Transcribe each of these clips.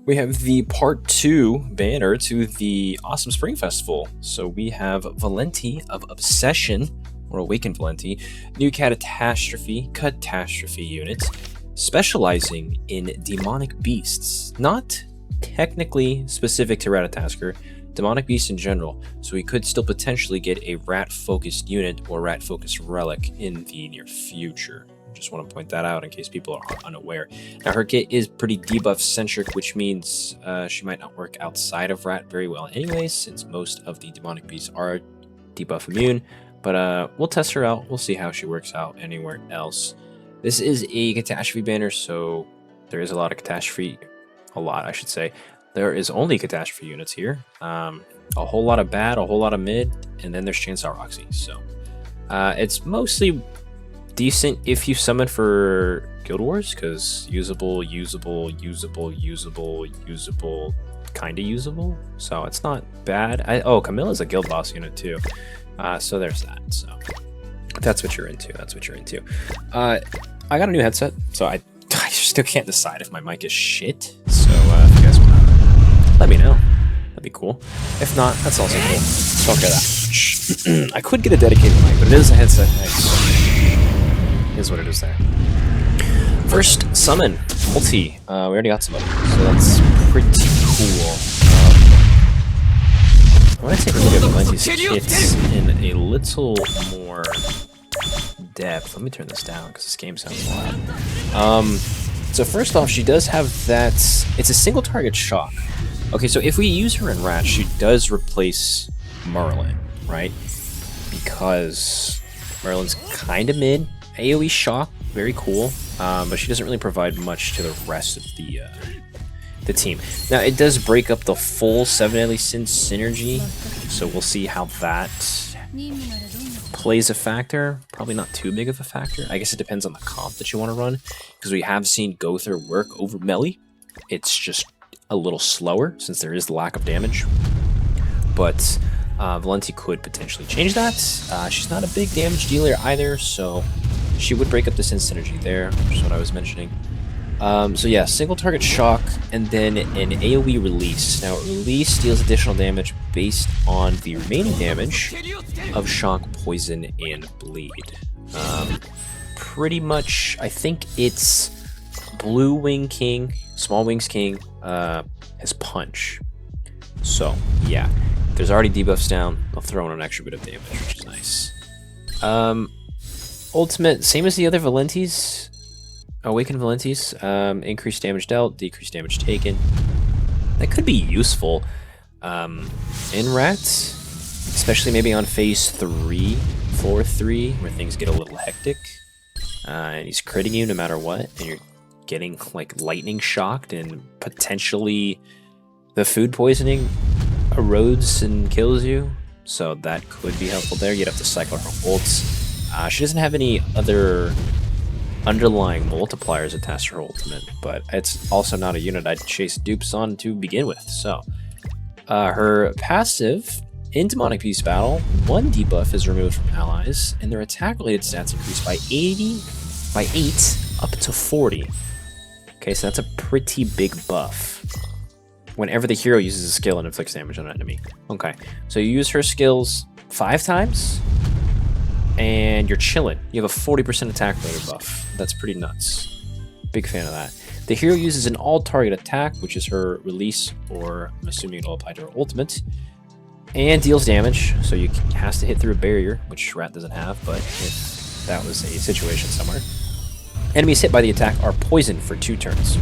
We have the part 2 banner to the Awesome Spring Festival. So we have Valenti of Obsession, or Awakened Valenti, new catastrophe unit, specializing in demonic beasts. Not technically specific to Ratatasker, demonic beasts in general. So we could still potentially get a rat-focused unit or rat-focused relic in the near future. Just want to point that out in case people are unaware. Now, her kit is pretty debuff-centric, which means she might not work outside of Rat very well anyways, since most of the demonic beasts are debuff immune. But we'll test her out. We'll see how she works out anywhere else. This is a catastrophe banner, so there is a lot of catastrophe. A lot, I should say. There is only catastrophe units here. A whole lot of bad, a whole lot of mid, and then there's Chainsaw Roxy. So it's mostly decent if you summon for Guild Wars, because usable, kinda usable. So it's not bad. Oh, Camilla's a guild boss unit too. So there's that. So if that's what you're into. That's what you're into. I got a new headset, so I still can't decide if my mic is shit. So if you guys wanna let me know, that'd be cool. If not, that's also cool. Don't care that much. I could get a dedicated mic, but it is a headset mic, so is what it is there. First summon, multi. We already got some of them, so that's pretty cool. I want to take a look at Valenti's kits in a little more depth. Let me turn this down because this game sounds loud. So first off, she does have that. It's a single target shock. Okay, so if we use her in Rat, she does replace Merlin, right? Because Merlin's kind of mid. AoE shock, very cool, but she doesn't really provide much to the rest of the team. Now, it does break up the full 7 Deadly Sins synergy, so we'll see how that plays a factor. Probably not too big of a factor. I guess it depends on the comp that you want to run, because we have seen Gother work over Melee. It's just a little slower, since there is the lack of damage. But Valenti could potentially change that. She's not a big damage dealer either, so she would break up the Sin synergy there, which is what I was mentioning. So yeah, single target shock, and then an AoE release. Now, release deals additional damage based on the remaining damage of shock, poison, and bleed. Pretty much, I think it's Blue Wing King, Small Wings King, his punch. So yeah, there's already debuffs down. I'll throw in an extra bit of damage, which is nice. Ultimate, same as the other Valentis, Awakened Valentis, increased damage dealt, decreased damage taken. That could be useful in Rats, especially maybe on phase 3, 4-3, where things get a little hectic. And he's critting you no matter what, and you're getting like lightning shocked, and potentially the food poisoning erodes and kills you. So that could be helpful there. You'd have to cycle her ults. She doesn't have any other underlying multipliers attached to her ultimate, but it's also not a unit I'd chase dupes on to begin with. So her passive in Demonic Beast Battle, 1 debuff is removed from allies, and their attack-related stats increase by 8 up to 40. Okay, so that's a pretty big buff whenever the hero uses a skill and inflicts damage on an enemy. Okay, so you use her skills 5 times, and you're chilling. You have a 40% attack rated buff. That's pretty nuts. Big fan of that. The hero uses an all-target attack, which is her release, or I'm assuming it'll apply to her ultimate, and deals damage, so you has to hit through a barrier, which Rat doesn't have, but if that was a situation somewhere. Enemies hit by the attack are poisoned for 2 turns.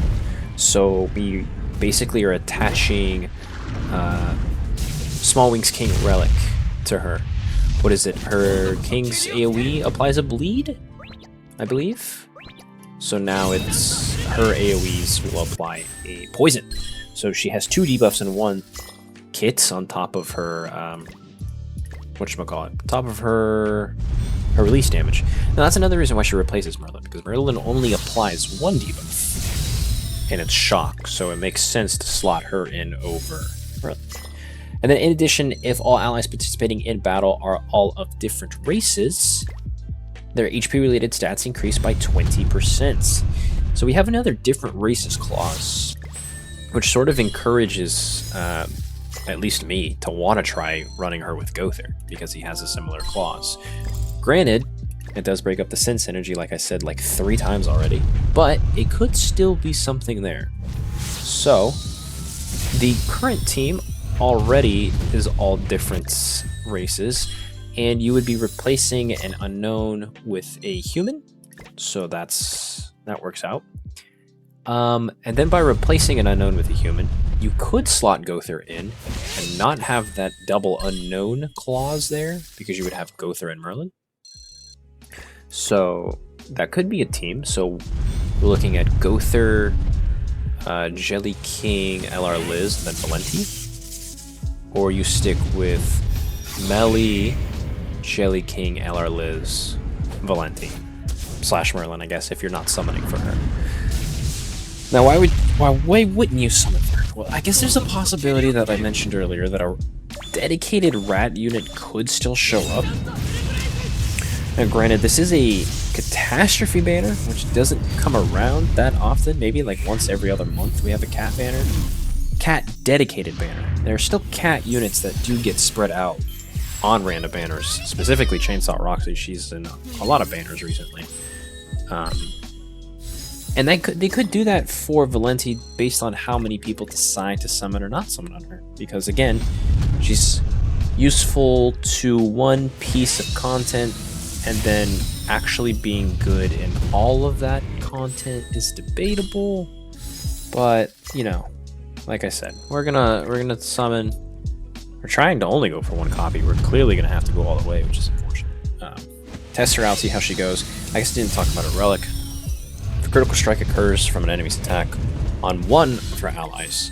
So we basically are attaching Small Wings King Relic to her. What is it? Her King's AoE applies a bleed, I believe. So now it's her AoEs will apply a poison. So she has 2 debuffs in 1 kit on top of her whatchamacallit, top of her release damage. Now that's another reason why she replaces Merlin, because Merlin only applies 1 debuff, and it's shock, so it makes sense to slot her in over Merlin. And then in addition, if all allies participating in battle are all of different races, their HP-related stats increase by 20%. So we have another different races clause which sort of encourages at least me to want to try running her with Gother because he has a similar clause. Granted, it does break up the Sin synergy, like I said, like 3 times already, but it could still be something there. So, the current team already is all different races, and you would be replacing an unknown with a human, so that works out. And then by replacing an unknown with a human, you could slot Gother in and not have that double unknown clause there, because you would have Gother and Merlin. So that could be a team. So we're looking at Gother, Jelly King, LR Liz, and then Valenti. Or you stick with Melly, Jelly King, LR Liz, Valenti. / Merlin, I guess, if you're not summoning for her. Now, why wouldn't you summon for her? Well, I guess there's a possibility that I mentioned earlier that a dedicated rat unit could still show up. Now, granted, this is a catastrophe banner, which doesn't come around that often. Maybe like once every other month we have a cat banner. Cat dedicated banner. There are still cat units that do get spread out on random banners, specifically Chainsaw Roxy. She's in a lot of banners recently. And they could do that for Valenti based on how many people decide to summon or not summon on her. Because again, she's useful to one piece of content, and then actually being good in all of that content is debatable. But, you know, like I said, we're gonna summon. We're trying to only go for 1 copy. We're clearly gonna have to go all the way, which is unfortunate. Test her out, see how she goes. I guess I didn't talk about her relic. If a critical strike occurs from an enemy's attack on one of her allies,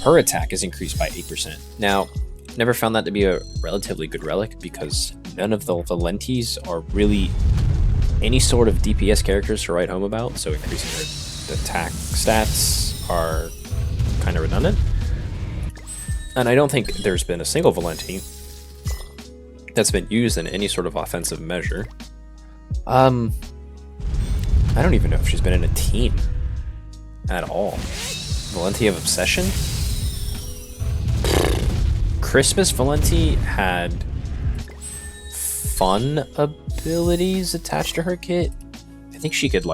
her attack is increased by 8%. Now, never found that to be a relatively good relic because none of the Valentis are really any sort of DPS characters to write home about, so increasing her attack stats are kind of redundant. And I don't think there's been a single Valenti that's been used in any sort of offensive measure. I don't even know if she's been in a team at all. Valenti of Obsession? Christmas Valenti had fun abilities attached to her kit. I think she could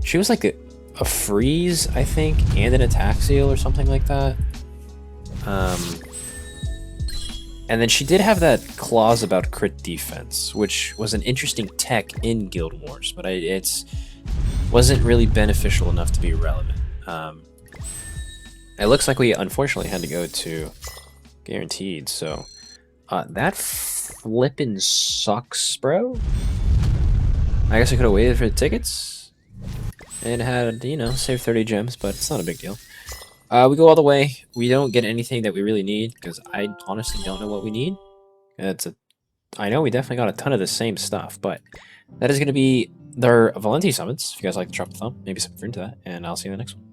she was like a freeze, I think, and an attack seal or something like that. And then she did have that clause about crit defense, which was an interesting tech in Guild Wars, but it wasn't really beneficial enough to be relevant. It looks like we unfortunately had to go to guaranteed, so that flippin' sucks, bro. I guess I could have waited for the tickets and had, you know, saved 30 gems, but it's not a big deal. We go all the way. We don't get anything that we really need because I honestly don't know what we need. I know we definitely got a ton of the same stuff, but that is going to be their Valenti summons. If you guys like to drop a thumb, maybe subscribe to that, and I'll see you in the next one.